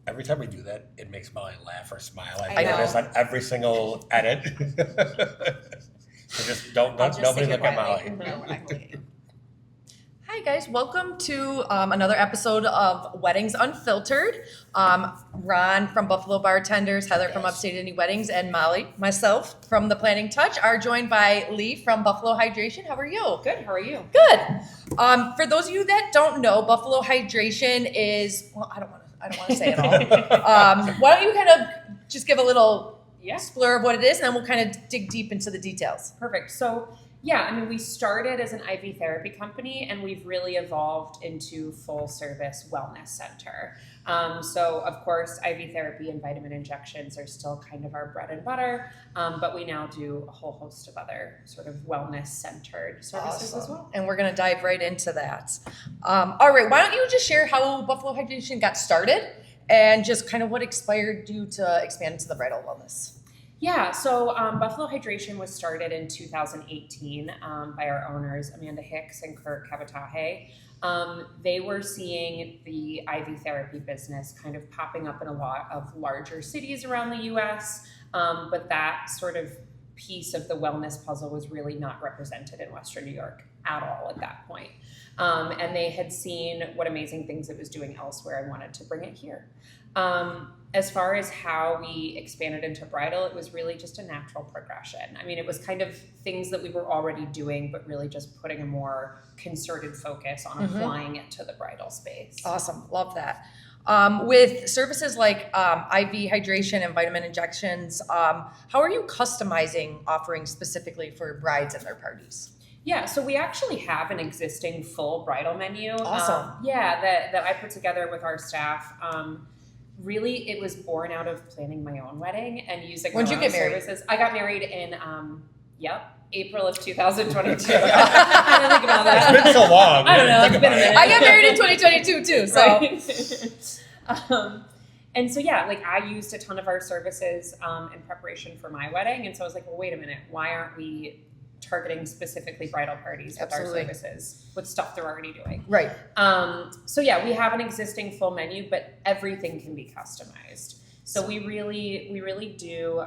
Every time we do that, it makes Molly laugh or smile. I know. notice on every single edit. So just don't I'll just nobody say look at quietly. Molly. No, we're not looking at you. Hi guys, welcome to another episode of Weddings Unfiltered. Ron from Buffalo Bartenders, Heather from Upstate Indie Weddings, and Molly, myself from The Planning Touch are joined by Lee from Buffalo Hydration. How are you? Good. How are you? Good. For those of you that don't know, Buffalo Hydration is, well, I don't want to say it all. Why don't you kind of just give a little splur of what it is, and then we'll kind of dig deep into the details. Perfect. So, yeah, I mean, we started as an IV therapy company, and we've really evolved into full-service wellness center. So, of course, IV therapy and vitamin injections are still kind of our bread and butter, but we now do a whole host of other sort of wellness-centered services as well. And we're going to dive right into that. All right, why don't you just share how Buffalo Hydration got started and just kind of what inspired you to expand into the bridal wellness? Yeah, so Buffalo Hydration was started in 2018 by our owners, Amanda Hicks and Kurt Cavataje. They were seeing the IV therapy business kind of popping up in a lot of larger cities around the US, but that sort of piece of the wellness puzzle was really not represented in Western New York at all at that point. And they had seen what amazing things it was doing elsewhere and wanted to bring it here. As far as how we expanded into bridal, it was really just a natural progression. I mean, it was kind of things that we were already doing, but really just putting a more concerted focus on applying it to the bridal space. Awesome. Love that. With services like IV hydration and vitamin injections, how are you customizing offerings specifically for brides and their parties? Yeah, so we actually have an existing full bridal menu. Awesome. That I put together with our staff. Really, it was born out of planning my own wedding and using When'd you get married? services. I got married in, April of 2022. I didn't think about that. It's been so long. I don't know. Think It's been a about it. minute. I got married in 2022 too, so. Right. And so, I used a ton of our services in preparation for my wedding. And so I was like, well, wait a minute. Why aren't we targeting specifically bridal parties with Absolutely. our services with stuff they're already doing? Right. We have an existing full menu, but everything can be customized. So we really do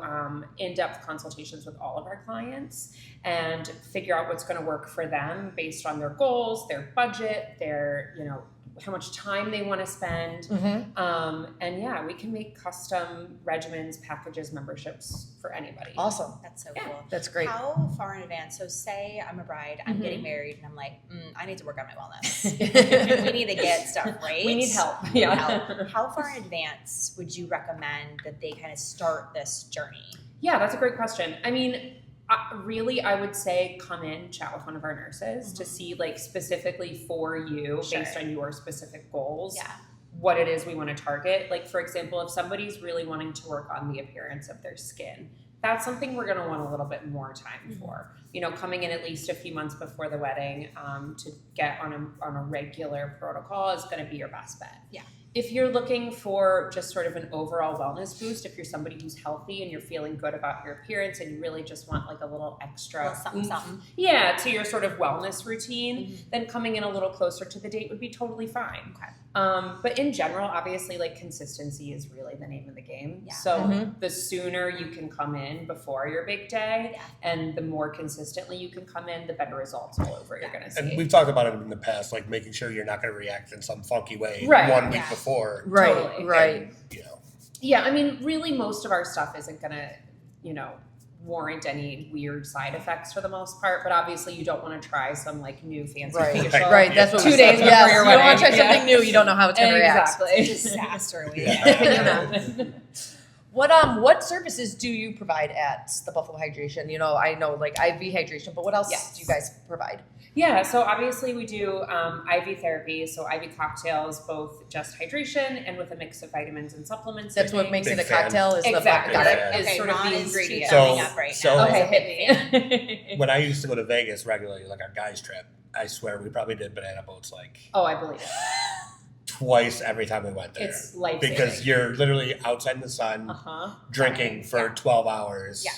in-depth consultations with all of our clients and figure out what's going to work for them based on their goals, their budget, their, how much time they want to spend. We can make custom regimens, packages, memberships for anybody. Awesome. That's so Yeah. cool. That's great. How far in advance? So say I'm a bride, I'm getting married, and I'm like, I need to work on my wellness. We need to get stuff right. We need help. We need help. How far in advance would you recommend that they kind of start this journey? Yeah, that's a great question. I mean, really, I would say come in, chat with one of our nurses to see specifically for you based on your specific goals. Yeah. What it is we want to target. Like, for example, if somebody's really wanting to work on the appearance of their skin, that's something we're going to want a little bit more time for. Coming in at least a few months before the wedding to get on a regular protocol is going to be your best bet. Yeah. If you're looking for just sort of an overall wellness boost, if you're somebody who's healthy and you're feeling good about your appearance and you really just want a little extra something. Yeah, to your sort of wellness routine, then coming in a little closer to the date would be totally fine. Okay. But in general, obviously, consistency is really the name of the game. Yeah. So the sooner you can come in before your big day, and the more consistently you can come in, the better results all over you're going to see. And we've talked about it in the past, making sure you're not going to react in some funky way Right. 1 week Yeah. before. Right. Totally. Right. And, Yeah, I mean, really, most of our stuff isn't going to, warrant any weird side effects for the most part. But obviously, you don't want to try some new fancy facial. Right. That's what 2 we days said. before Yes. your You don't want to wedding. try something new. You don't know how it's going to react. Exactly. Disaster. What services do you provide at the Buffalo Hydration? I know IV hydration, but what else do you guys provide? Yeah, so obviously we do IV therapy, so IV cocktails, both just hydration and with a mix of vitamins and supplements. That's and what things. makes it a Big fan. cocktail. Is Exactly. the got it. Yeah. Is sort of Ron the is ingredient. coming up right So- now. Okay, hit me. when I used to go to Vegas regularly, our guys trip, I swear we probably did banana boats Oh, I believe it. twice every time we went there. It's life-saving. Because you're literally outside in the sun, drinking for 12 hours. Yeah.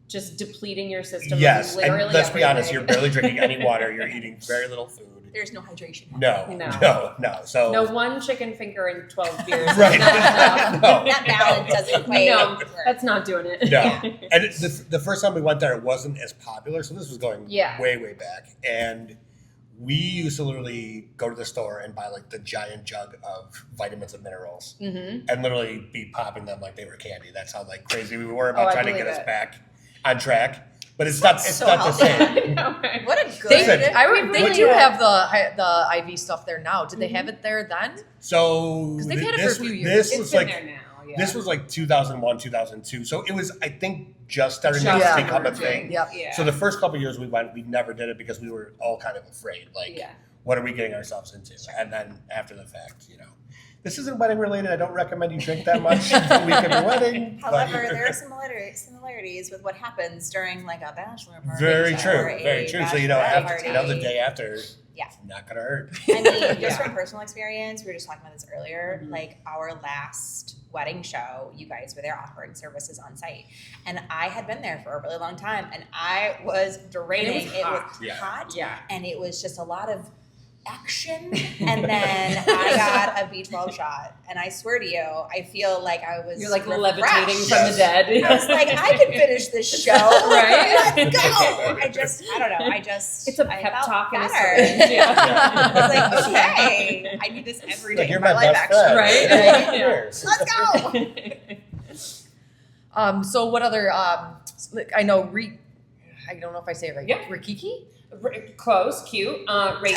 Just depleting your system. Yes, and literally let's be honest, everything. you're barely drinking any water. You're eating very little food. There's no hydration. No. So No one chicken finger and 12 beers. Right. No. That balance doesn't quite No, work. that's not doing it. No. And the first time we went there, it wasn't as popular. So this was going way back. And we used to literally go to the store and buy like the giant jug of vitamins and minerals and literally be popping them like they were candy. That's how like crazy we were about trying to get us back on track. But it's not the same. What a good. They do have the IV stuff there now. Did they have it there then? So because they've had it for a few years. This was like there now. Yeah. This was like 2001, 2002. So it was, I think, just starting to become a thing. Yep. Yeah. So the first couple of years we went, we never did it because we were all kind of afraid. Like, what are we getting ourselves into? And then after the fact, this isn't wedding related. I don't recommend you drink that much the week of your wedding. However, there are similarities with what happens during like a bachelor party. Very true. So after the day after, yeah, not gonna hurt. I mean, just from personal experience, we were just talking about this earlier. Like our last wedding show, you guys were there offering services on site, and I had been there for a really long time, and I was draining. It was hot, and it was just a lot of action, and then I got a B12 shot, and I swear to you, I feel like I was you're like refreshed. levitating from the dead. I was like, I can finish this show, right? Let's go. I don't know. It's a pep talk and a better. syringe. Yeah. I was like, okay, I need this every day You're of my my life, best actually. friend. Right? Let's go. So what other? I know. I don't know if I say it right. Yeah. Rikiki. Close, cute. Reiki.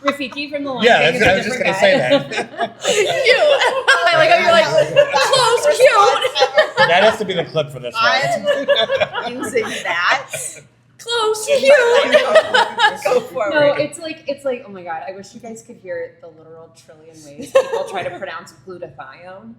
Rafiki from the Lion Yeah, King is I a was just different gonna guy. say that. Cute. I like how you're like close, cute. That has to be the clip for this one. I'm using that. Close, In cute. my life. Go forward. No, it's like, oh my god, I wish you guys could hear the literal trillion ways people try to pronounce glutathione.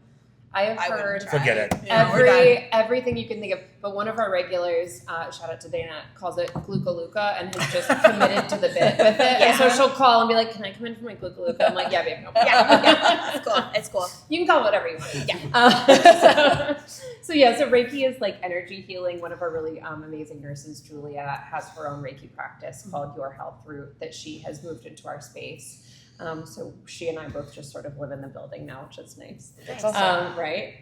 I have heard Forget it. everything you can think of. But one of our regulars, shout out to Dana, calls it Glucaluca and has just committed to the bit with it. And so she'll call and be like, "Can I come in for my Glucaluca?" I'm like, "Yeah, babe, no problem." Yeah. It's cool. It's cool. You can call it whatever you want. Yeah. So Reiki is like energy healing. One of our really amazing nurses, Julia, has her own Reiki practice called Your Health Route that she has moved into our space. So she and I both just sort of live in the building now, which is nice. That's awesome. Right?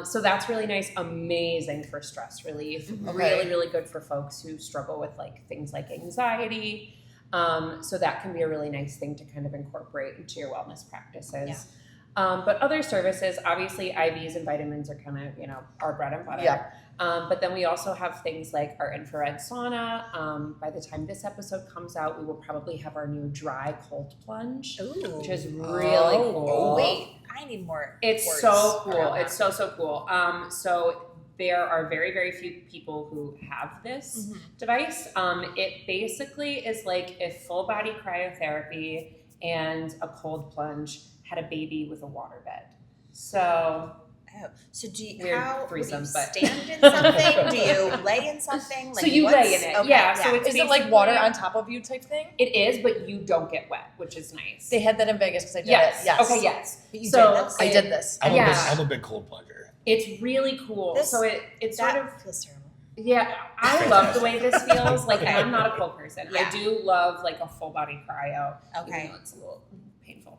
So that's really nice. Amazing for stress relief. Really, really good for folks who struggle with like things like anxiety. So that can be a really nice thing to kind of incorporate into your wellness practices. Yeah. But other services, obviously IVs and vitamins are kind of, our bread and butter. Yeah. But then we also have things like our infrared sauna. By the time this episode comes out, we will probably have our new dry cold plunge, which is really cool. Wait, I need more. It's so cool. It's so cool. So there are very, very few people who have this device. It basically is like if full body cryotherapy and a cold plunge had a baby with a waterbed. So do you, weird how threesomes, do you stand in something? Do you lay in something? Like, so you lay in it, okay, So it's is it like water on top of you type thing? It is, but you don't get wet, which is nice. They had that in Vegas because I did it. Yes. Okay. Yes. But you So did this? I did this. I'm a big cold plunger. It's really cool. So it's sort of feels terrible. Yeah, I love the way this feels. Like, and I'm not a cold person. Yeah. I do love like a full body cryo. Okay. Even though it's a little painful.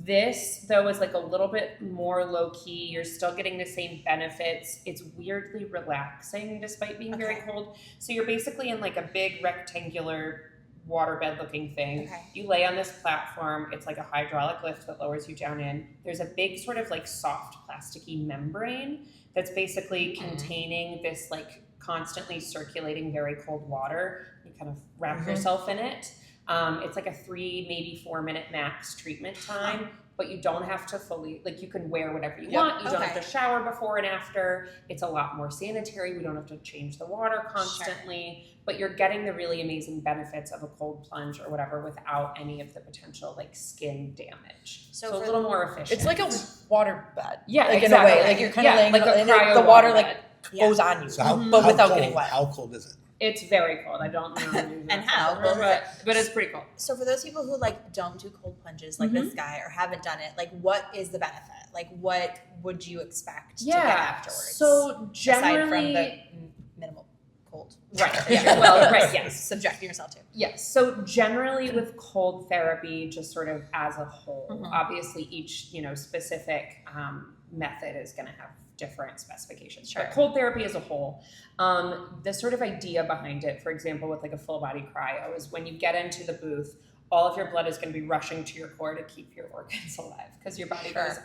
This though is like a little bit more low key. You're still getting the same benefits. It's weirdly relaxing despite being very cold. So you're basically in like a big rectangular waterbed looking thing. Okay. You lay on this platform. It's like a hydraulic lift that lowers you down in. There's a big sort of like soft plasticky membrane that's basically containing this like constantly circulating very cold water. You kind of wrap yourself in it. It's like a 3, maybe 4 minute max treatment time, but you don't have to fully, like you can wear whatever you want. You don't have to shower before and after. It's a lot more sanitary. We don't have to change the water constantly, but you're getting the really amazing benefits of a cold plunge or whatever without any of the potential like skin damage. So a little more efficient. It's like a water bed. Yeah, like exactly. in a way. Like you're kind of laying like and cryo the water bed. like goes on you, So how but without cold, getting wet. How cold is it? It's very cold. I don't know. And how? But it's pretty cold. So for those people who like don't do cold plunges like this guy or haven't done it, like what is the benefit? Like what would you expect to get afterwards? So generally, aside from the minimal cold. Right. Yeah. Well, right. Yes. Subjecting yourself to. Yes. So generally with cold therapy, just sort of as a whole, obviously each, specific method is going to have different specifications. Sure. But cold therapy as a whole, the sort of idea behind it, for example, with like a full body cryo, is when you get into the booth, all of your blood is going to be rushing to your core to keep your organs alive because your body goes,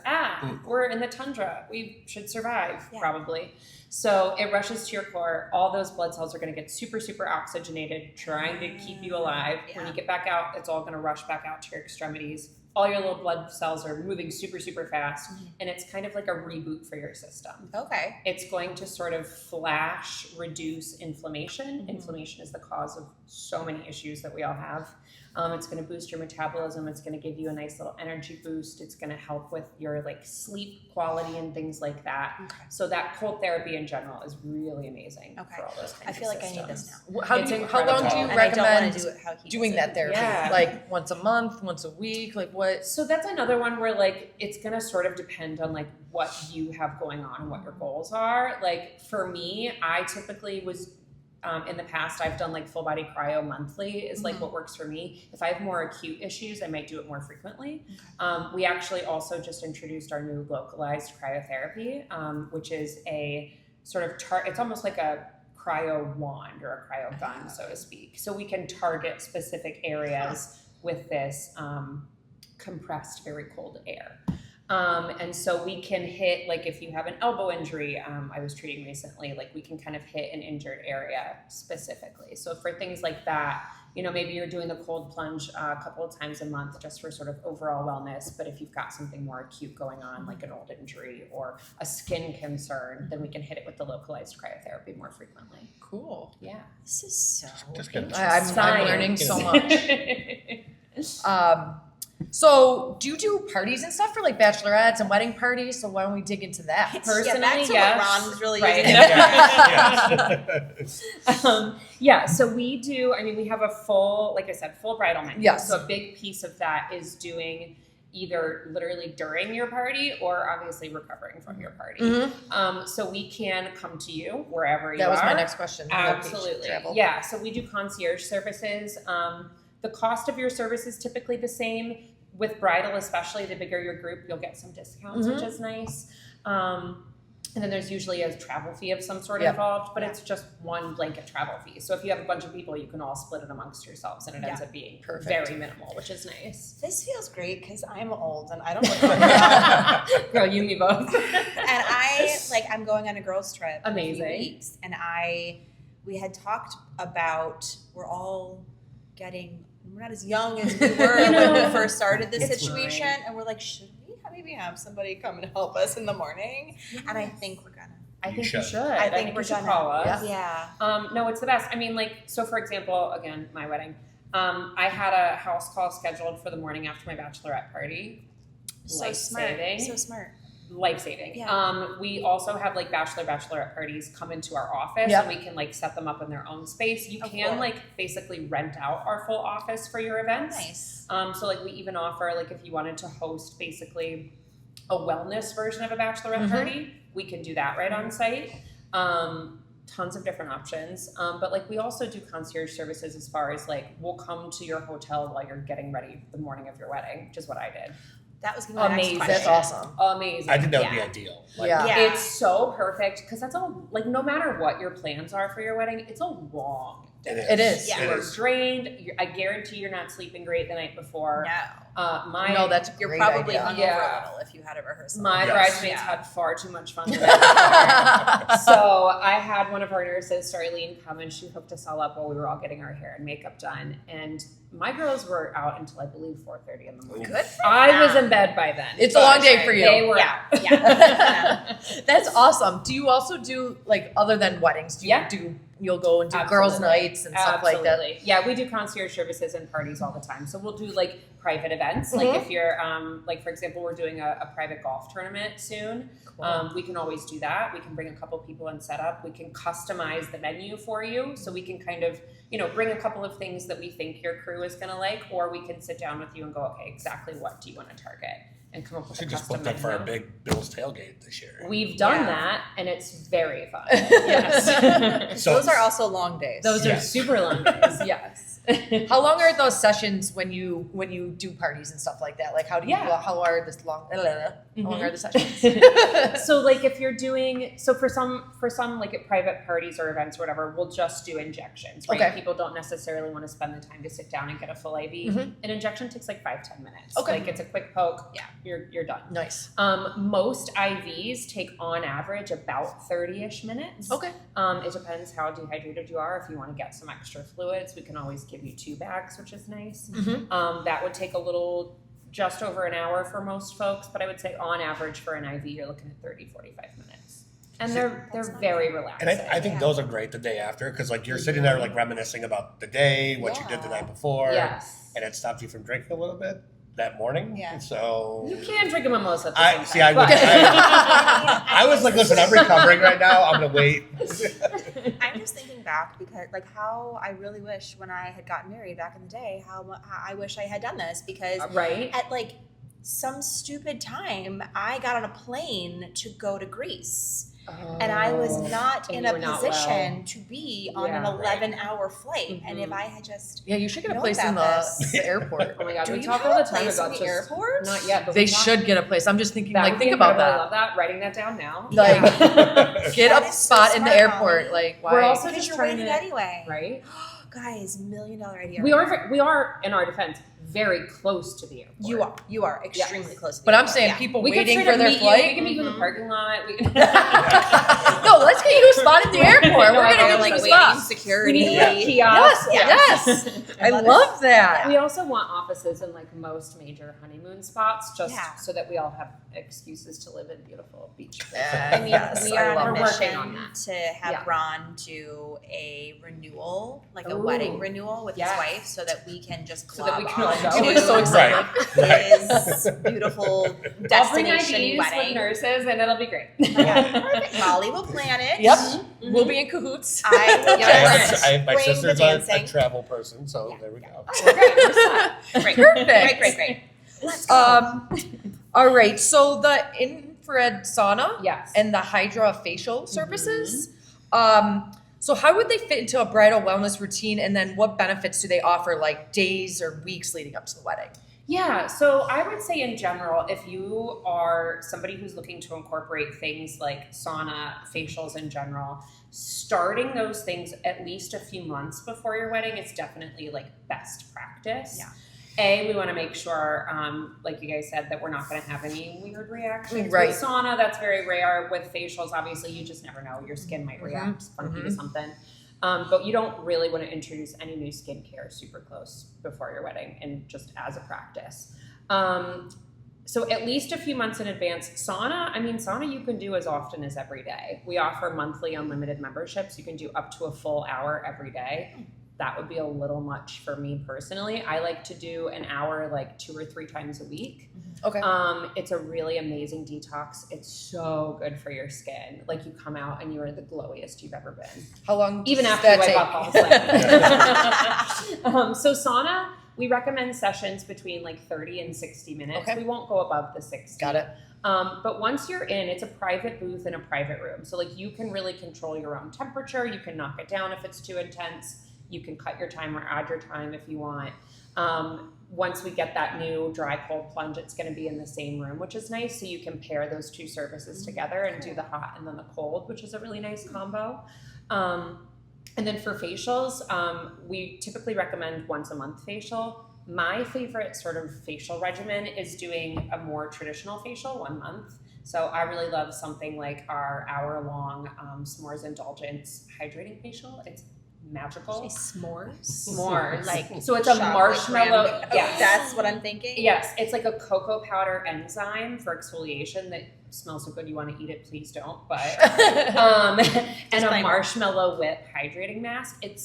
we're in the tundra. We should survive, probably. So it rushes to your core. All those blood cells are going to get super, super oxygenated, trying to keep you alive. Yeah. When you get back out, it's all going to rush back out to your extremities. All your little blood cells are moving super, super fast. And it's kind of like a reboot for your system. Okay. It's going to sort of flash reduce inflammation. Inflammation is the cause of so many issues that we all have. It's going to boost your metabolism. It's going to give you a nice little energy boost. It's going to help with your like sleep quality and things like that. Okay. So that cold therapy in general is really amazing for all those kinds of I feel like systems. I need this now. How long do you recommend doing that therapy? Yeah. Like once a month, once a week, like what? So that's another one where like it's going to sort of depend on like what you have going on and what your goals are. Like for me, I typically was in the past, I've done like full body cryo monthly is like what works for me. If I have more acute issues, I might do it more frequently. We actually also just introduced our new localized cryotherapy, which is a sort of, it's almost like a cryo wand or a cryo gun, so to speak. So we can target specific areas with this compressed, very cold air. And so we can hit, like if you have an elbow injury, I was treating recently, like we can kind of hit an injured area specifically. So for things like that, maybe you're doing the cold plunge a couple of times a month just for sort of overall wellness. But if you've got something more acute going on, like an old injury or a skin concern, then we can hit it with the localized cryotherapy more frequently. Cool. Yeah. This is so I'm learning so much. So do you do parties and stuff for like bachelorettes and wedding parties? So why don't we dig into that? Personally, that's yes. what Ron was really using. So we do, we have a full, like I said, full bridal menu. Yes. So a big piece of that is doing either literally during your party or obviously recovering from your party. So we can come to you wherever you are. That was my next question. Absolutely. Yeah. So we do concierge services. The cost of your service is typically the same. With bridal, especially, the bigger your group, you'll get some discounts, which is nice. And then there's usually a travel fee of some sort involved, but it's just one blanket travel fee. So if you have a bunch of people, you can all split it amongst yourselves, and it ends up being very minimal, which is nice. This feels great because I'm old and I don't look like that. Girl, you and me both. And I'm going on a girls' trip Amazing. in a few weeks, and we had talked about we're not as young as we were when we first started this situation, and we're like, should we maybe have somebody come and help us in the morning? Yes. And I think we're gonna. I think you should. I think we should call us. Yeah. No, it's the best. So for example, again, my wedding, I had a house call scheduled for the morning after my bachelorette party. So smart. Life-saving. Yeah. We also have like bachelorette parties come into our office and we can like set them up in their own space. You can like basically rent out our full office for your events. Nice. So like we even offer, like if you wanted to host basically a wellness version of a bachelorette party, we can do that right on site. Tons of different options. But like we also do concierge services as far as like we'll come to your hotel while you're getting ready the morning of your wedding, which is what I did. That was gonna be my next question. That's awesome. Amazing. I think that would be ideal. It's so perfect because that's all. Like no matter what your plans are for your wedding, it's a long day. It is. Yeah. You're drained. I guarantee you're not sleeping great the night before. No. That's a you're great probably idea. hungover a little if you had a rehearsal. My bridesmaids had far too much fun the night before. So I had one of our nurses, Starlene, come and she hooked us all up while we were all getting our hair and makeup done. And my girls were out until I believe 4:30 in the morning. Good. I was in bed by then. It's a long day for you. They were out. Yeah. That's awesome. Do you also do like other than weddings? You'll go and do girls' nights and stuff like that. Yeah, we do concierge services and parties all the time. So we'll do like private events. Like if you're like for example, we're doing a private golf tournament soon. Cool. We can always do that. We can bring a couple people and set up. We can customize the menu for you. So we can kind of, bring a couple of things that we think your crew is gonna like, or we can sit down with you and go, okay, exactly what do you want to target? and come up with We a should just custom book them for our menu. big Bill's tailgate this year. We've done that, and it's very fun. Yes. So Those are also long days. Those are super long days. Yes. How long are those sessions when you do parties and stuff like that? Like how are this long? How long are the sessions? So like if you're doing for some like at private parties or events or whatever, we'll just do injections, right? Okay. People don't necessarily want to spend the time to sit down and get a full IV. Mhm. An injection takes like 5-10 minutes. Okay. Like it's a quick poke. Yeah, you're done. Nice. Most IVs take on average about 30-ish minutes. Okay. It depends how dehydrated you are. If you want to get some extra fluids, we can always give you 2 bags, which is nice. Mhm. That would take a little, just over an hour for most folks, but I would say on average for an IV, you're looking at 30-45 minutes. And they're very relaxing. And I think those are great the day after because like you're sitting there like reminiscing about the day, what you did the night before, Yes. and it stopped you from drinking a little bit that morning. Yeah. So You can drink a mimosa at the same time. see, I was like, listen, I'm recovering right now. I'm gonna wait. I'm just thinking back because like how I really wish when I had gotten married back in the day, how I wish I had done this because right? at like some stupid time I got on a plane to go to Greece. And I was not And in you a were not position well. to be on an Yeah. 11-hour flight. And if Mhm. I had just Yeah, you should get a known place in about the, this. the airport. Oh my god, Do we you talk have all a the time place about in the just airport? not yet, but They we talk- should get a place. I'm just thinking, that like, would be think about incredible. I that. love that. Writing that down now. Like, get That a is so spot in the smart, airport. Molly. Like, why? We're also Because just you're trying waiting to anyway. right. Guys, $1 million idea. We are in our defense very close to the airport. You are extremely Yes. close to the But I'm airport. saying Yeah. people We could waiting straight for up their meet you. flight. We can meet you in the parking lot. We can No, let's get you a spot in the airport. We're No, gonna they're get like you a waiting spot. security. We need like Yes, kiosks. yes. I love that. We also want offices in like most major honeymoon spots, just Yeah. so that we all have excuses to live in beautiful beach places. I mean, Yes, we I are on love a We're working mission on that. to have Yeah. Ron do a renewal, like a Ooh. wedding renewal with Yes. his wife, so that we can just So that we glob can all on go. to He's so excited. his beautiful I'll bring destination IDs with wedding. nurses and it'll be great. Yeah, perfect. Molly will plan it. Yep. Mhm. We'll be in cahoots. I will Yes. just my bring the sister's dancing. a travel person, so Yeah. there we go. We're great. We're set. Great. Perfect. Great. Let's go. All right. So the infrared sauna Yes. and the hydrofacial services. So how would they fit into a bridal wellness routine, and then what benefits do they offer, like days or weeks leading up to the wedding? Yeah, so I would say in general, if you are somebody who's looking to incorporate things like sauna, facials in general, starting those things at least a few months before your wedding is definitely like best practice. Yeah. We want to make sure, like you guys said, that we're not going to have any weird reactions. Right. With sauna, that's very rare. With facials, obviously, you just never know. Your skin might react funky to something. But you don't really want to introduce any new skincare super close before your wedding and just as a practice. So at least a few months in advance. Sauna you can do as often as every day. We offer monthly unlimited memberships. You can do up to a full hour every day. That would be a little much for me personally. I like to do an hour like 2 or 3 times a week. Okay. It's a really amazing detox. It's so good for your skin. Like you come out and you are the glowiest you've ever been. How long? Even does after you that wipe off all the sweat. So sauna, we recommend sessions between like 30 and 60 minutes. Okay. We won't go above the 60. Got it. But once you're in, it's a private booth in a private room. So like you can really control your own temperature. You can knock it down if it's too intense. You can cut your time or add your time if you want. Once we get that new dry cold plunge, it's going to be in the same room, which is nice. So you can pair those 2 services together and do the hot and then the cold, which is a really nice combo. And then for facials, we typically recommend once a month facial. My favorite sort of facial regimen is doing a more traditional facial 1 month. So I really love something like our hour-long S'mores Indulgence hydrating facial. It's magical. S'mores. Like So it's a chocolate marshmallow. cranberry. Yes. That's what I'm thinking. Yes, it's like a cocoa powder enzyme for exfoliation that smells so good you want to eat it. Please don't. But and a Disclaimer. marshmallow whip hydrating mask. It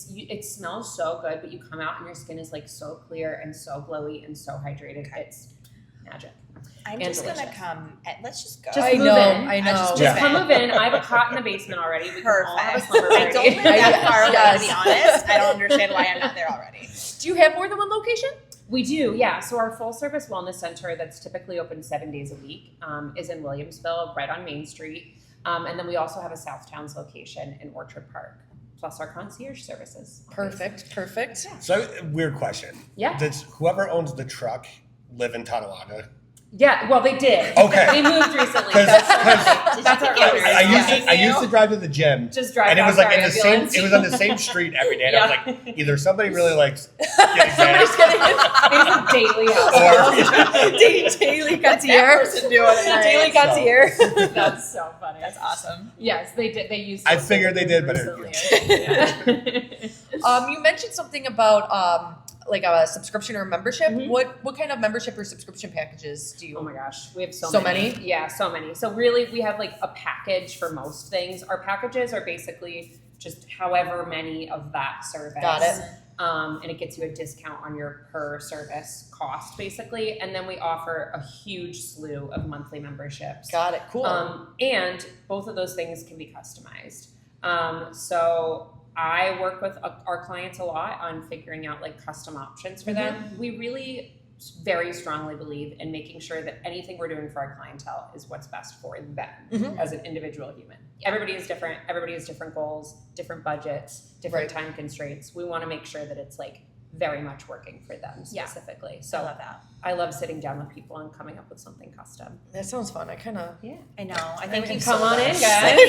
smells so good, but you come out and your skin is like so clear and so glowy and so hydrated. It's magic. I'm And just gonna delicious. come. Let's just go. Just I move know. in. I know. just Just Yeah. come move in. I have a cot in the basement already. We can all have a Perfect. slumber I party. don't live that far away, Yes. to be honest. I don't understand why I'm not there already. Do you have more than one location? We do, yeah. So our full service wellness center that's typically open 7 days a week is in Williamsville, right on Main Street. And then we also have a Southtowns location in Orchard Park, plus our concierge services. Perfect. So, weird question. Yeah. Does whoever owns the truck live in Tonawanda? Yeah, well, they did. Okay. They moved recently. 'Cause That's our owners. I used to drive to the gym. Just drive and it was past like in our the same. ambulance. It was on the same street every day. And I was like, either somebody really likes getting Somebody's gas, There's a daily house. Daily concierge. Daily concierge. That's so funny. That's awesome. Yes, they did. They used. I figured they did, but You mentioned something about like a subscription or a membership. Mm-hmm. What kind of membership or subscription packages do you? Oh my gosh, we have so many. Yeah, so many. So really, we have like a package for most things. Our packages are basically just however many of that service. Got it. And it gets you a discount on your per service cost, basically. And then we offer a huge slew of monthly memberships. Got it. Cool. And both of those things can be customized. So I work with our clients a lot on figuring out like custom options for them. We really very strongly believe in making sure that anything we're doing for our clientele is what's best for them as an individual human. Everybody is different. Everybody has different goals, different budgets, different time constraints. We want to make sure that it's like very much working for them specifically. So I love that. I love sitting down with people and coming up with something custom. That sounds fun. I kind of. Yeah. I know. I think You you come on in, much. guys.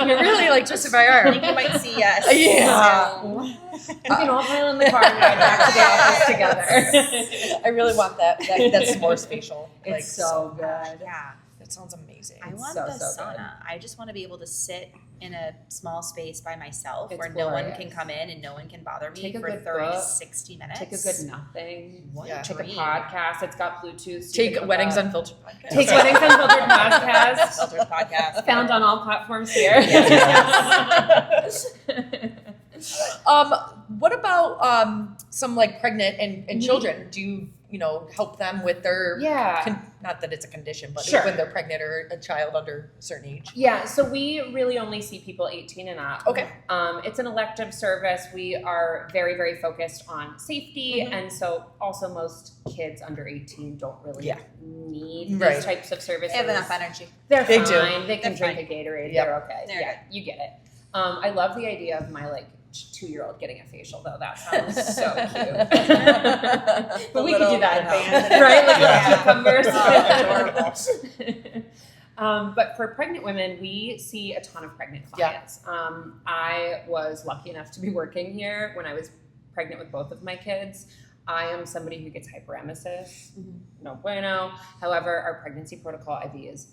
You're really like twisted my I arm. think you might see us. Yeah. soon. We can all pile in the car and ride back to the office together. I really want that s'mores facial. It's so good. Yeah. That sounds amazing. I want so, the so sauna. good. I just want to be able to sit in a small space by myself It's where no one glorious. can come in and no one can bother me Take a for good 30, book. 60 minutes. Take a good nothing. What Yeah. a Take a dream. podcast. It's got Bluetooth. so you Take can Weddings hook up. Unfiltered podcast. Take Weddings Unfiltered podcast. Filtered podcast. Found on all platforms here. What about some like pregnant and children? Do you help them with their not that it's a condition, but Sure. when they're pregnant or a child under a certain age? Yeah, so we really only see people 18 and up. Okay. It's an elective service. We are very, very focused on safety. And so also most kids under 18 don't really need Right. these types of services. They have enough energy. They're They fine. do. They can They're drink a Gatorade. Yep. They're okay. They're yeah, good. you get it. I love the idea of my like 2-year-old getting a facial though. That sounds so cute. But we could do that at home, right? Like little cucumbers. But for pregnant women, we see a ton of pregnant clients. I was lucky enough to be working here when I was pregnant with both of my kids. I am somebody who gets hyperemesis. No bueno. However, our pregnancy protocol IV is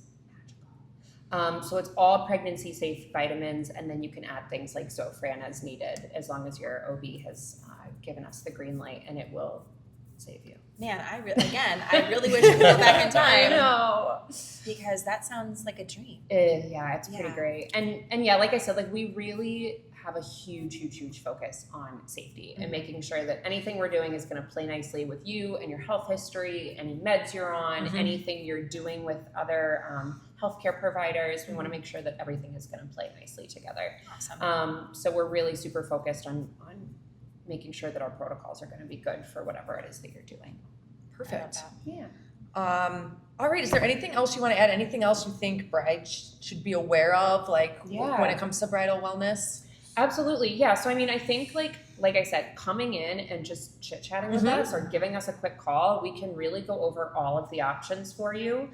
magical. So it's all pregnancy safe vitamins, and then you can add things like Zofran as needed, as long as your OB has given us the green light, and it will save you. Man, I really wish I could go back in I time know. because that sounds like a dream. Yeah, it's pretty Yeah. great. And yeah, like I said, like we really have a huge focus on safety and making sure that anything we're doing is going to play nicely with you and your health history, any meds you're on, anything you're doing with other healthcare providers. We want to make sure that everything is going to play nicely together. Awesome. So we're really super focused on making sure that our protocols are going to be good for whatever it is that you're doing. Perfect. Yeah. All right. Is there anything else you want to add? Anything else you think brides should be aware of, like when it comes to bridal wellness? Absolutely. Yeah. So, I mean, I think like I said, coming in and just chit-chatting with us or giving us a quick call, we can really go over all of the options for you.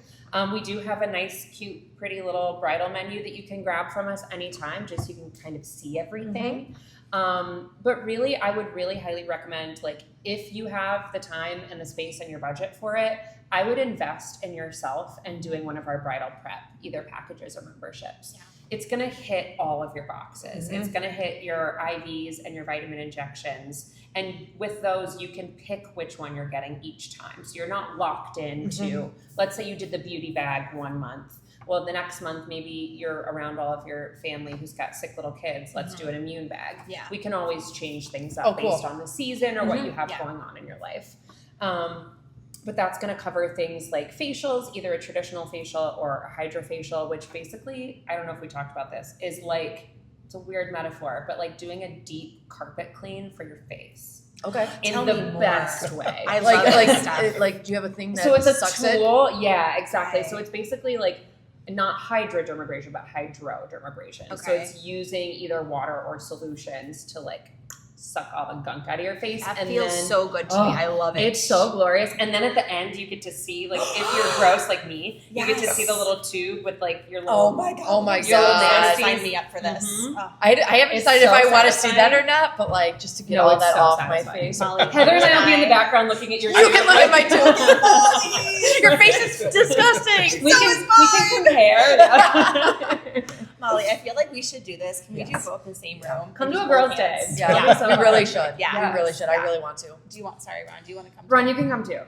We do have a nice, cute, pretty little bridal menu that you can grab from us anytime, just so you can kind of see everything. But really, I would really highly recommend, like, if you have the time and the space and your budget for it, I would invest in yourself and doing one of our bridal prep, either packages or memberships. Yeah. It's going to hit all of your boxes. It's going to hit your IVs and your vitamin injections. And with those, you can pick which one you're getting each time. So you're not locked into, let's say you did the beauty bag 1 month. Well, the next month, maybe you're around all of your family who's got sick little kids. Let's do an immune bag. Yeah. We can always change things up based on the season or what you have going on in your life. But that's going to cover things like facials, either a traditional facial or a hydrofacial, which basically, I don't know if we talked about this, is like, it's a weird metaphor, but like doing a deep carpet clean for your face. Okay. in Tell the me more. best way. I love this stuff. Like, do you have a thing that So it's a sucks it? tool. Yeah, exactly. Okay. So it's basically like not hydrodermabrasion, but hydrodermabrasion. So Okay. it's using either water or solutions to like suck all the gunk out of your face. That and feels then, so good to me. I love it. It's so glorious. And then at the end, you get to see, like, if you're gross like me, you get to Yes. see the little tube with like your little. Oh my god! Oh my Your god. nasty- Sign me up for this. Mhm. Oh. I haven't It's decided so if I want to see that satisfying. or not, but like just to get No, all it's that so off satisfying. my face. Molly, Heather and I will be in the background looking at your. You can look at my tube. Your face is disgusting. We can compare. Molly, I feel like we should do this. Can we do Yes. both in the same room? Come to Just a girls' hold day. hands. Yeah, Yeah. So we fun. really should. Yeah. We really should. I Yeah. really want to. Do you want? Sorry, Ron. Do you want to come? Ron, you can come too.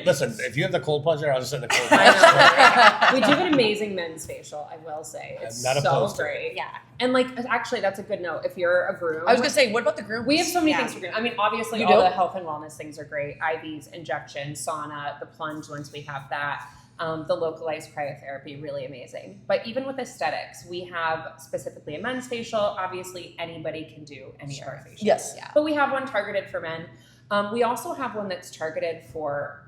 Listen, if you have the cold plunge there, I'll just sit in the cold I plunge. know. We do an amazing men's facial, I will say. It's I'm not so opposed to it. great. Yeah. And like, actually, that's a good note. If you're a groom, I was gonna say, what about the groom? we have so many Yeah. things for groom. I mean, obviously, You all do? the health and wellness things are great. IVs, injections, sauna, the plunge once we have that. The localized cryotherapy, really amazing. But even with aesthetics, we have specifically a men's facial. Obviously, anybody can do any of our facials. Yes. Yeah. But we have one targeted for men. We also have one that's targeted for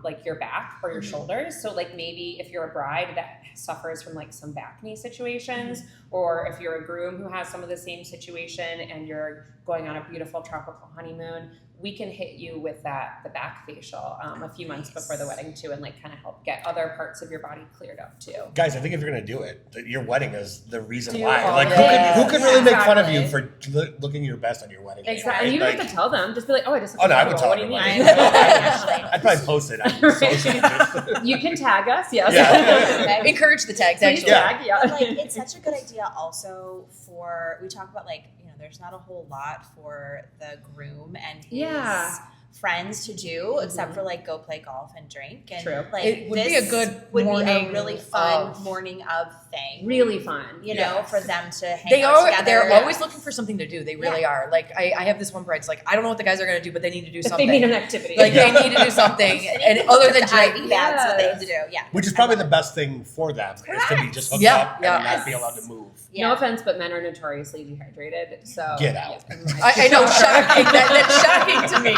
like your back or your shoulders. So like maybe if you're a bride that suffers from like some back knee situations, or if you're a groom who has some of the same situation and you're going on a beautiful tropical honeymoon, we can hit you with the back facial a few months before the wedding too, and like kind of help get other parts of your body cleared up too. Guys, I think if you're gonna do it, your wedding is the reason Do why. all Like, that. who can really make fun of you Exactly. for looking your best on your wedding day, Exactly. right? And you don't Like, have to tell them. Just be like, oh, I just. oh no, I would looked tell What do you everyone. mean? I'd probably post it on social. You can tag us. Yes. Yeah. Encourage the tags, Please actually. tag. Yeah. But, like, it's such a good idea also for, we talk about like, you know, there's not a whole lot for the groom and his Yeah. friends to do except for like go play golf and drink. And True. like It would be a good would be morning a really fun of- morning of thing. Really fun. You know, for them to hang They out are. together. They're Yeah. always looking for something to do. They really are. Like I have this one bride. It's like I don't know what the guys are gonna do, but they need to do They something. need an activity. Like they need to do something, and other than drink. IV, that's what they have to do. Yeah. Which is probably the best thing for them, is to be just hooked Yeah, up yeah. and not be allowed to move. No offense, but men are notoriously dehydrated. So Get out. I know, shocking. That's shocking to me.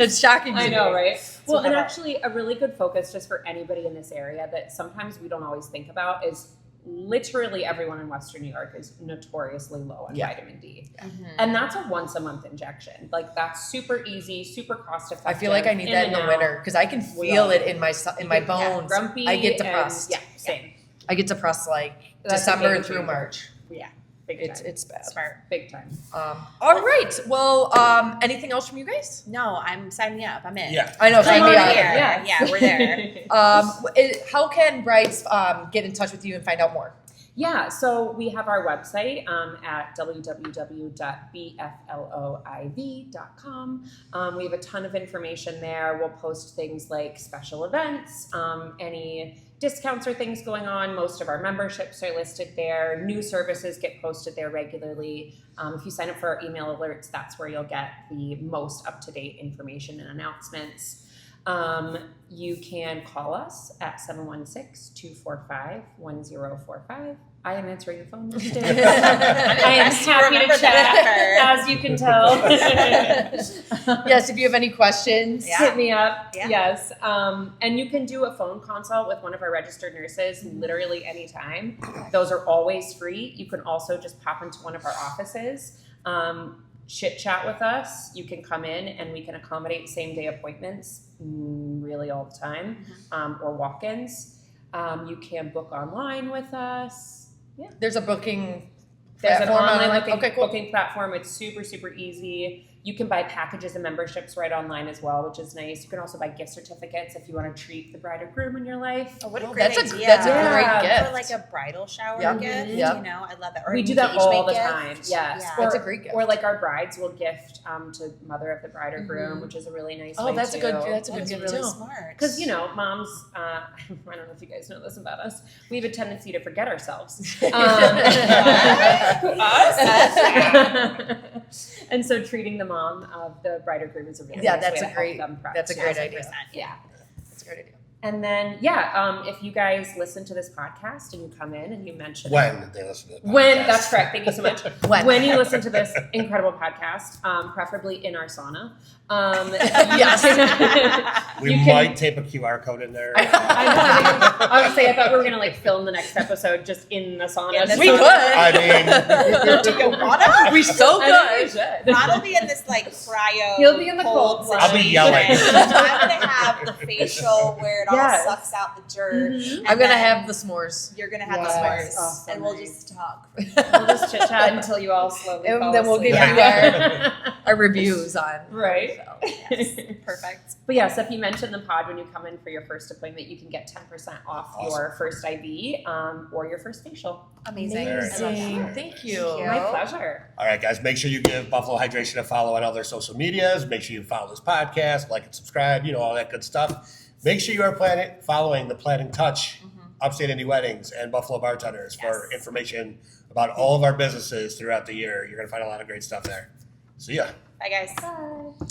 It's shocking to me. I know, right? Well, and how about- actually, a really good focus just for anybody in this area that sometimes we don't always think about is literally everyone in Western New York is notoriously low on Yeah. vitamin D. Mhm. And that's a once a month injection. Like that's super easy, super cost effective. I feel like I need that in the and winter because I can feel it in my Yeah, bones. grumpy. I get and- depressed. Yeah, same. I get depressed like That's a December game through changer. March. Yeah, big It's time. it's bad. Smart. Big time. All right. Well, anything else from you guys? No, I'm signing up. I'm in. Yeah. I know. Like, sign me we're up. here. Yeah. Yeah, we're there. How can brides get in touch with you and find out more? Yeah, so we have our website at www.bfloiv.com. We have a ton of information there. We'll post things like special events, any discounts or things going on. Most of our memberships are listed there. New services get posted there regularly. If you sign up for our email alerts, that's where you'll get the most up-to-date information and announcements. You can call us at 716-245-1045. I am answering the phone most days. I am happy to Remember chat, that. as you can tell. Yes, if you have any questions. Yeah. Hit me up. Yeah. Yes. And you can do a phone consult with one of our registered nurses literally anytime. Those are always free. You can also just pop into one of our offices, chit chat with us. You can come in and we can accommodate same day appointments really all the time, or walk-ins. You can book online with us. Yeah. There's a booking There's an platform online online. Okay, cool. booking platform. It's super, super easy. You can buy packages and memberships right online as well, which is nice. You can also buy gift certificates if you want to treat the bride or groom in your life. Oh, what a Well, great that's a- idea. that's a great gift. For like a bridal shower Yeah. gift, Yeah. you know, I love that. Or We an do that all the engagement time. gift. Yes. Yeah. That's a great gift. Or like our brides will gift to mother of the bride or groom, which is a really nice way Oh, that's a too. good. That's a good That's gift really too. smart. Because, you know, moms, I don't know if you guys know this about us, we have a tendency to forget ourselves. Us? And so treating the mom of the bride or groom is a really Yeah, nice that's way a to great- help them prep. that's a great idea. 100%. Yeah. That's a great idea. And then, if you guys listen to this podcast and you come in and you mention when they listen to the podcast. That's correct. Thank you so much. when you listen to this incredible podcast, preferably in our sauna. Yes. We might tape a QR code in there. I would say I thought we were going to like film the next episode just in the sauna. We could. I mean, do you wanna? We so good. Ron will be in this like cryo. He'll be in the cold. I'll be yelling. I'm gonna have the facial where it all sucks out the dirt. Mm-hmm. I'm gonna have the s'mores. You're gonna have the s'mores, and we'll just talk. We'll just chit chat until you all slowly And fall then we'll asleep. give you our reviews on. Right. Yes. Perfect. But yeah, so if you mention the pod when you come in for your first appointment, you can get 10% off your first IV or your first facial. Amazing. Amazing. Thank you. My pleasure. all right, guys, make sure you give Buffalo Hydration a follow on all their social medias. Make sure you follow this podcast, like and subscribe, all that good stuff. Make sure you are following the Plan and Touch Upstate Indy Weddings and Buffalo Bartenders for information about all of our businesses throughout the year. You're going to find a lot of great stuff there. See ya. Bye, guys. Bye.